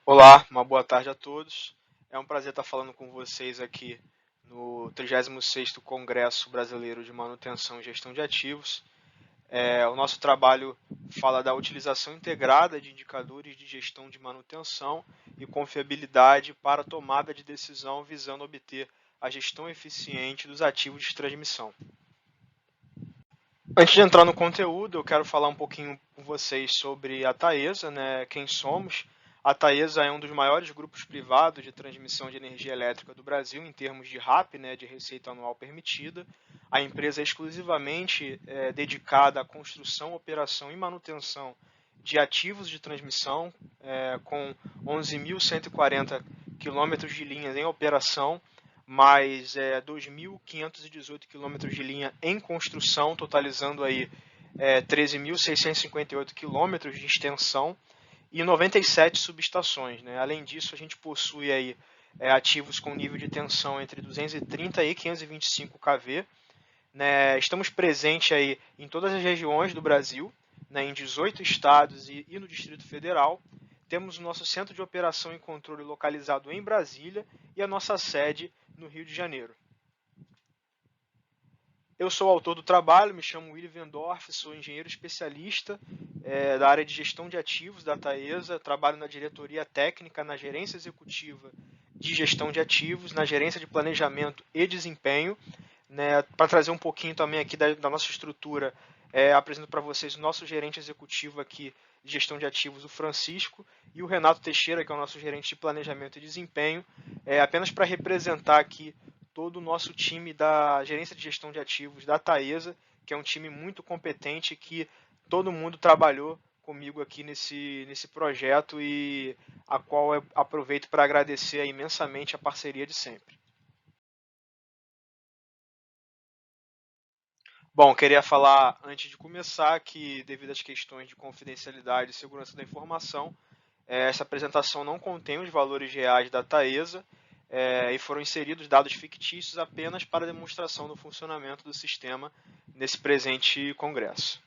Olá, uma boa tarde a todos. É um prazer estar falando com vocês aqui no 36º Congresso Brasileiro de Manutenção e Gestão de Ativos. O nosso trabalho fala da utilização integrada de indicadores de gestão de manutenção e confiabilidade para a tomada de decisão visando obter a gestão eficiente dos ativos de transmissão. Antes de entrar no conteúdo, eu quero falar um pouquinho com vocês sobre a Taesa, quem somos. A Taesa é um dos maiores grupos privados de transmissão de energia elétrica do Brasil em termos de RAP, de receita anual permitida. A empresa é exclusivamente dedicada à construção, operação e manutenção de ativos de transmissão, com 11.140 quilômetros de linhas em operação, mais 2.518 quilômetros de linha em construção, totalizando aí 13.658 quilômetros de extensão e 97 subestações. Além disso, a gente possui aí ativos com nível de tensão entre 230 e 525 kV. Estamos presentes aí em todas as regiões do Brasil, em 18 estados e no Distrito Federal. Temos o nosso centro de operação e controle localizado em Brasília e a nossa sede no Rio de Janeiro. Eu sou o autor do trabalho, me chamo Willy Vendorf, sou engenheiro especialista da área de gestão de ativos da Taesa, trabalho na diretoria técnica, na gerência executiva de gestão de ativos, na gerência de planejamento e desempenho. Para trazer um pouquinho também aqui da nossa estrutura, apresento para vocês o nosso gerente executivo aqui de gestão de ativos, o Francisco, e o Renato Teixeira, que é o nosso gerente de planejamento e desempenho, apenas para representar aqui todo o nosso time da gerência de gestão de ativos da Taesa, que é um time muito competente, que todo mundo trabalhou comigo aqui nesse projeto e a qual eu aproveito para agradecer imensamente a parceria de sempre. Bom, queria falar antes de começar que, devido às questões de confidencialidade e segurança da informação, essa apresentação não contém os valores reais da Taesa e foram inseridos dados fictícios apenas para demonstração do funcionamento do sistema nesse presente congresso.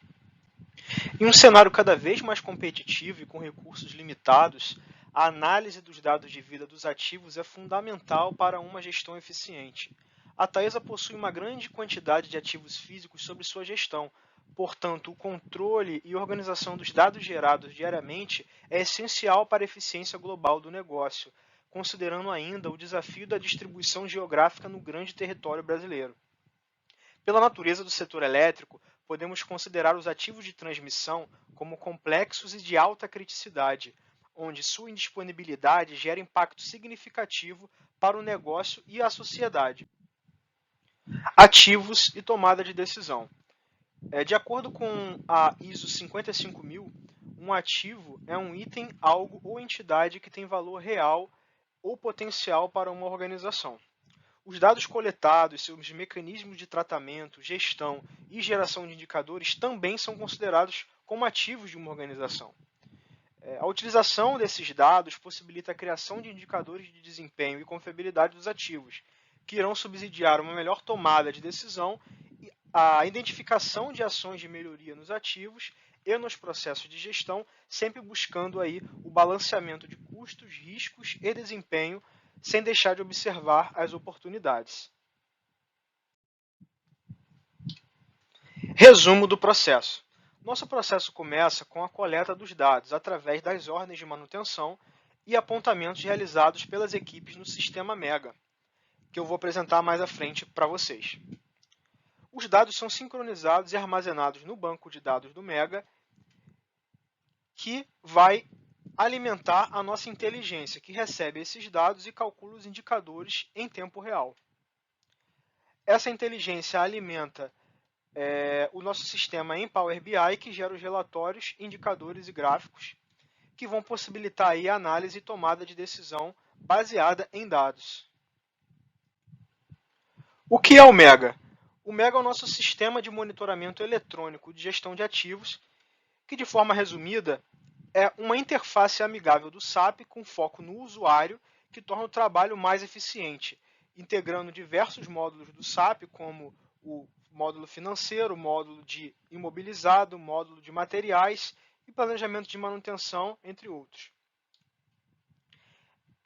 Em um cenário cada vez mais competitivo e com recursos limitados, a análise dos dados de vida dos ativos é fundamental para uma gestão eficiente. A Taesa possui uma grande quantidade de ativos físicos sob sua gestão, portanto, o controle e organização dos dados gerados diariamente é essencial para a eficiência global do negócio, considerando ainda o desafio da distribuição geográfica no grande território brasileiro. Pela natureza do setor elétrico, podemos considerar os ativos de transmissão como complexos e de alta criticidade, onde sua indisponibilidade gera impacto significativo para o negócio e a sociedade. Ativos e tomada de decisão. De acordo com a ISO 55000, um ativo é um item, algo ou entidade que tem valor real ou potencial para uma organização. Os dados coletados, seus mecanismos de tratamento, gestão e geração de indicadores também são considerados como ativos de uma organização. A utilização desses dados possibilita a criação de indicadores de desempenho e confiabilidade dos ativos, que irão subsidiar uma melhor tomada de decisão, a identificação de ações de melhoria nos ativos e nos processos de gestão, sempre buscando aí o balanceamento de custos, riscos e desempenho, sem deixar de observar as oportunidades. Resumo do processo. Nosso processo começa com a coleta dos dados através das ordens de manutenção e apontamentos realizados pelas equipes no sistema Mega, que eu vou apresentar mais à frente para vocês. Os dados são sincronizados e armazenados no banco de dados do Mega, que vai alimentar a nossa inteligência, que recebe esses dados e calcula os indicadores em tempo real. Essa inteligência alimenta o nosso sistema em Power BI, que gera os relatórios, indicadores e gráficos, que vão possibilitar aí a análise e tomada de decisão baseada em dados. O que é o Mega? O Mega é o nosso sistema de monitoramento eletrônico de gestão de ativos, que, de forma resumida, é uma interface amigável do SAP com foco no usuário, que torna o trabalho mais eficiente, integrando diversos módulos do SAP, como o módulo financeiro, módulo de imobilizado, módulo de materiais e planejamento de manutenção, entre outros.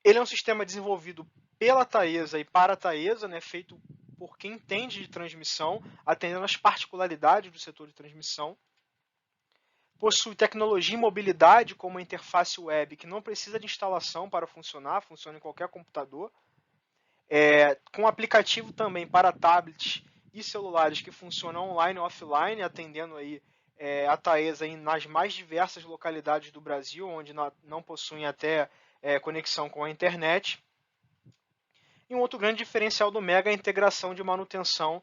Ele é um sistema desenvolvido pela Taesa e para a Taesa, né, feito por quem entende de transmissão, atendendo às particularidades do setor de transmissão. Possui tecnologia e mobilidade, como a interface web, que não precisa de instalação para funcionar, funciona em qualquer computador. Com aplicativo também para tablets e celulares que funcionam online e offline, atendendo aí, a Taesa nas mais diversas localidades do Brasil, onde não possuem até conexão com a internet. E um outro grande diferencial do Mega é a integração de manutenção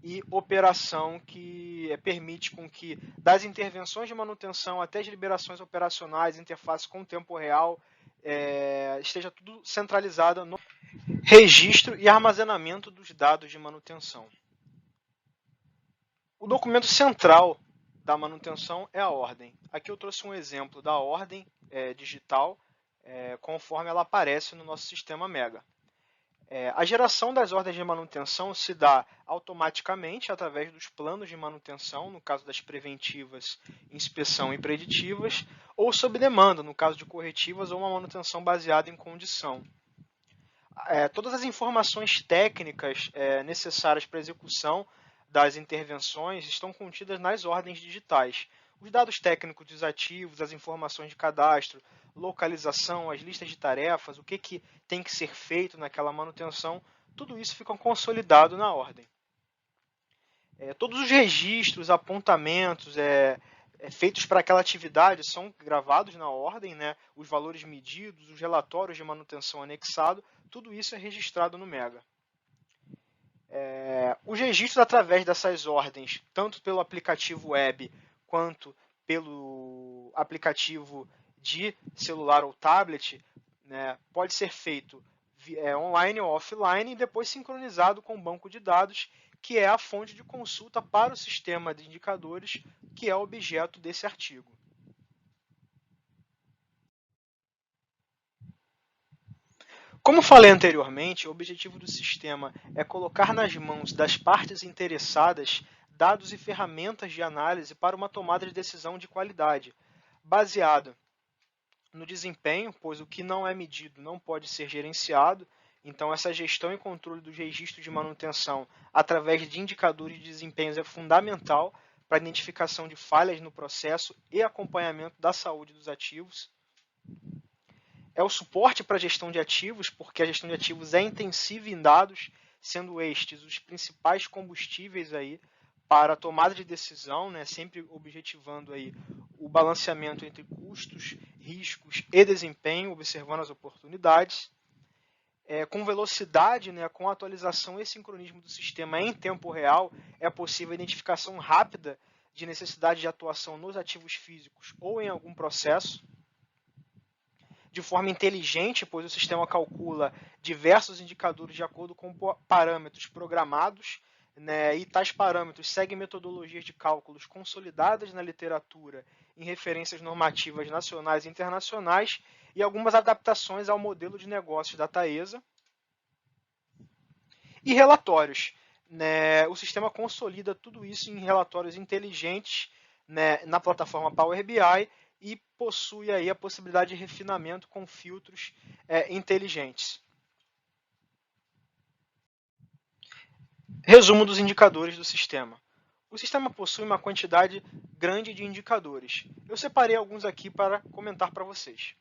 e operação, que permite com que das intervenções de manutenção até as liberações operacionais, interface com tempo real, esteja tudo centralizado no registro e armazenamento dos dados de manutenção. O documento central da manutenção é a ordem. Aqui eu trouxe um exemplo da ordem digital, conforme ela aparece no nosso sistema Mega. A geração das ordens de manutenção se dá automaticamente através dos planos de manutenção, no caso das preventivas, inspeção e preditivas, ou sob demanda, no caso de corretivas ou uma manutenção baseada em condição. Todas as informações técnicas necessárias para a execução das intervenções estão contidas nas ordens digitais. Os dados técnicos dos ativos, as informações de cadastro, localização, as listas de tarefas, o que tem que ser feito naquela manutenção, tudo isso fica consolidado na ordem. Todos os registros, apontamentos feitos para aquela atividade são gravados na ordem, né? Os valores medidos, os relatórios de manutenção anexado, tudo isso é registrado no Mega. Os registros através dessas ordens, tanto pelo aplicativo web quanto pelo aplicativo de celular ou tablet, né, pode ser feito online ou offline e depois sincronizado com o banco de dados, que é a fonte de consulta para o sistema de indicadores, que é o objeto desse artigo. Como falei anteriormente, o objetivo do sistema é colocar nas mãos das partes interessadas dados e ferramentas de análise para uma tomada de decisão de qualidade, baseada no desempenho, pois o que não é medido não pode ser gerenciado. Então, essa gestão e controle dos registros de manutenção através de indicadores de desempenho é fundamental para a identificação de falhas no processo e acompanhamento da saúde dos ativos. É o suporte para a gestão de ativos, porque a gestão de ativos é intensiva em dados, sendo estes os principais combustíveis aí para a tomada de decisão, né, sempre objetivando aí o balanceamento entre custos, riscos e desempenho, observando as oportunidades. Com velocidade, né, com atualização e sincronismo do sistema em tempo real, é possível a identificação rápida de necessidade de atuação nos ativos físicos ou em algum processo. De forma inteligente, pois o sistema calcula diversos indicadores de acordo com parâmetros programados, né, e tais parâmetros seguem metodologias de cálculos consolidadas na literatura em referências normativas nacionais e internacionais e algumas adaptações ao modelo de negócios da Taesa. E relatórios. Né, o sistema consolida tudo isso em relatórios inteligentes, né, na plataforma Power BI e possui aí a possibilidade de refinamento com filtros inteligentes. Resumo dos indicadores do sistema. O sistema possui uma quantidade grande de indicadores. Eu separei alguns aqui para comentar para vocês.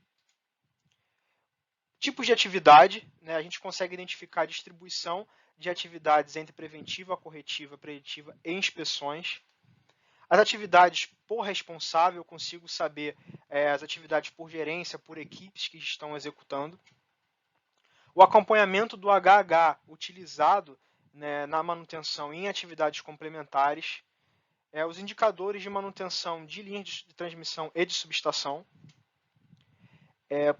Tipos de atividade, né, a gente consegue identificar a distribuição de atividades entre preventiva, corretiva, preditiva e inspeções. As atividades por responsável, eu consigo saber as atividades por gerência, por equipes que estão executando. O acompanhamento do HH utilizado, né, na manutenção em atividades complementares. Os indicadores de manutenção de linhas de transmissão e de subestação.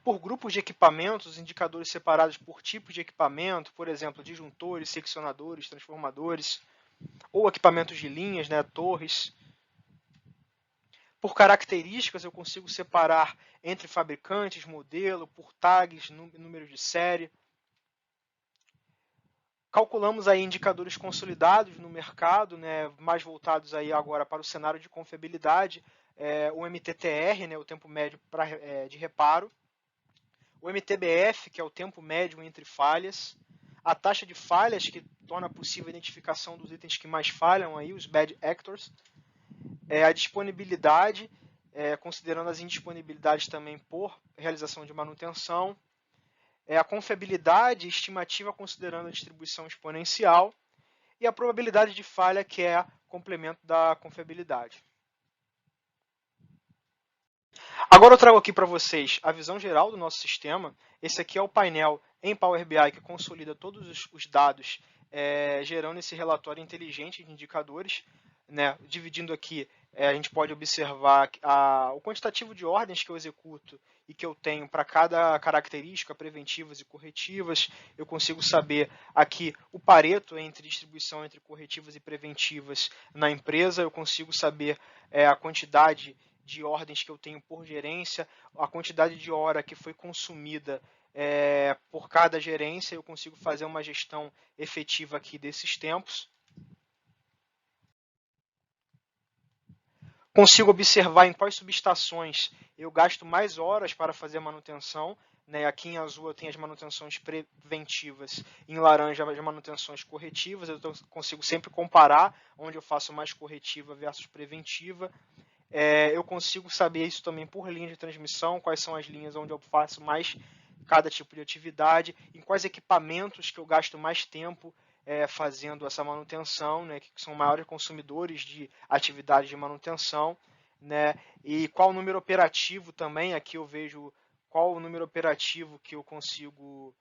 Por grupos de equipamentos, indicadores separados por tipos de equipamento, por exemplo, disjuntores, seccionadores, transformadores, ou equipamentos de linhas, né, torres. Por características, eu consigo separar entre fabricantes, modelo, por tags, número de série. Calculamos aí indicadores consolidados no mercado, né, mais voltados aí agora para o cenário de confiabilidade, o MTTR, né, o tempo médio de reparo, o MTBF, que é o tempo médio entre falhas, a taxa de falhas, que torna possível a identificação dos itens que mais falham, aí, os bad actors, a disponibilidade, considerando as indisponibilidades também por realização de manutenção, a confiabilidade estimativa considerando a distribuição exponencial e a probabilidade de falha, que é complemento da confiabilidade. Agora eu trago aqui para vocês a visão geral do nosso sistema. Esse aqui é o painel em Power BI que consolida todos os dados, gerando esse relatório inteligente de indicadores. Né? Dividindo aqui, a gente pode observar o quantitativo de ordens que eu executo e que eu tenho para cada característica, preventivas e corretivas. Eu consigo saber aqui o pareto entre distribuição entre corretivas e preventivas na empresa. Eu consigo saber a quantidade de ordens que eu tenho por gerência, a quantidade de hora que foi consumida por cada gerência. Eu consigo fazer uma gestão efetiva aqui desses tempos. Consigo observar em quais subestações eu gasto mais horas para fazer a manutenção. Né? Aqui em azul eu tenho as manutenções preventivas, em laranja as manutenções corretivas. Eu consigo sempre comparar onde eu faço mais corretiva versus preventiva. Eu consigo saber isso também por linha de transmissão, quais são as linhas onde eu faço mais cada tipo de atividade, em quais equipamentos que eu gasto mais tempo fazendo essa manutenção, né, que são maiores consumidores de atividades de manutenção, né, e qual o número operativo também. Aqui eu vejo qual o número operativo que eu consigo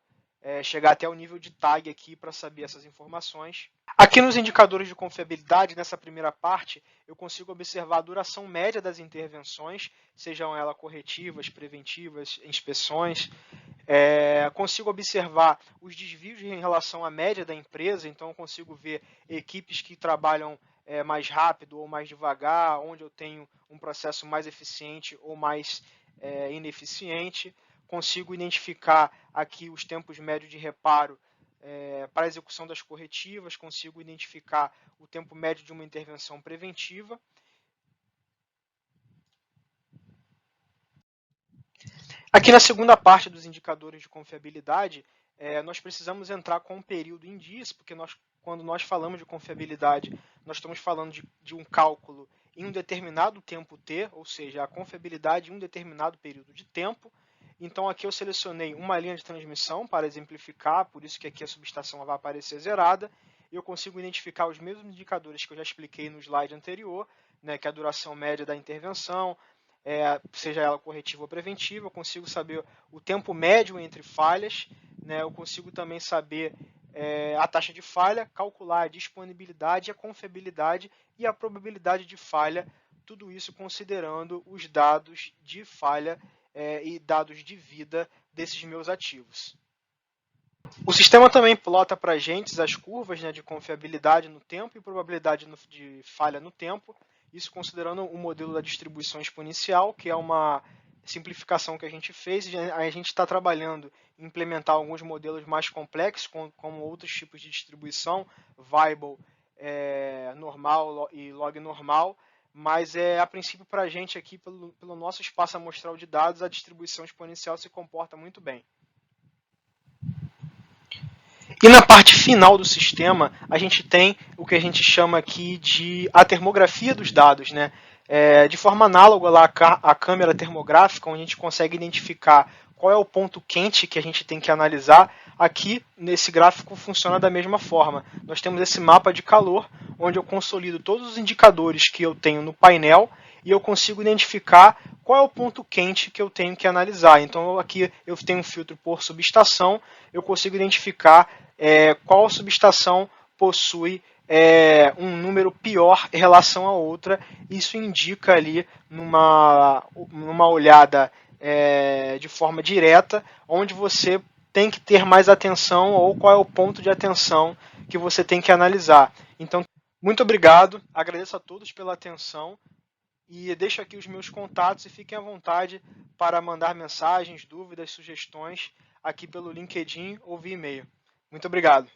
chegar até o nível de tag aqui para saber essas informações. Aqui nos indicadores de confiabilidade, nessa primeira parte, eu consigo observar a duração média das intervenções, sejam elas corretivas, preventivas, inspeções. Consigo observar os desvios em relação à média da empresa, então eu consigo ver equipes que trabalham mais rápido ou mais devagar, onde eu tenho um processo mais eficiente ou mais ineficiente. Consigo identificar aqui os tempos médios de reparo para a execução das corretivas, consigo identificar o tempo médio de uma intervenção preventiva. Aqui na segunda parte dos indicadores de confiabilidade, nós precisamos entrar com um período em dias, porque quando nós falamos de confiabilidade, nós estamos falando de um cálculo em um determinado tempo T, ou seja, a confiabilidade em um determinado período de tempo. Então aqui eu selecionei uma linha de transmissão para exemplificar, por isso que aqui a subestação vai aparecer zerada. Eu consigo identificar os mesmos indicadores que eu já expliquei no slide anterior, né, que é a duração média da intervenção, seja ela corretiva ou preventiva. Eu consigo saber o tempo médio entre falhas, né, eu consigo também saber a taxa de falha, calcular a disponibilidade, a confiabilidade e a probabilidade de falha, tudo isso considerando os dados de falha e dados de vida desses meus ativos. O sistema também plota para a gente as curvas, né, de confiabilidade no tempo e probabilidade de falha no tempo, isso considerando o modelo da distribuição exponencial, que é uma simplificação que a gente fez, e a gente está trabalhando em implementar alguns modelos mais complexos, como outros tipos de distribuição, Weibull, normal e log normal, mas a princípio para a gente aqui, pelo nosso espaço amostral de dados, a distribuição exponencial se comporta muito bem. E na parte final do sistema, a gente tem o que a gente chama aqui de a termografia dos dados, né? De forma análoga lá à câmera termográfica, onde a gente consegue identificar qual é o ponto quente que a gente tem que analisar. Aqui, nesse gráfico, funciona da mesma forma. Nós temos esse mapa de calor, onde eu consolido todos os indicadores que eu tenho no painel e eu consigo identificar qual é o ponto quente que eu tenho que analisar. Então, aqui eu tenho um filtro por subestação, eu consigo identificar qual subestação possui um número pior em relação a outra. Isso indica ali numa olhada de forma direta onde você tem que ter mais atenção ou qual é o ponto de atenção que você tem que analisar. Então, muito obrigado, agradeço a todos pela atenção e deixo aqui os meus contatos e fiquem à vontade para mandar mensagens, dúvidas, sugestões aqui pelo LinkedIn ou via e-mail. Muito obrigado.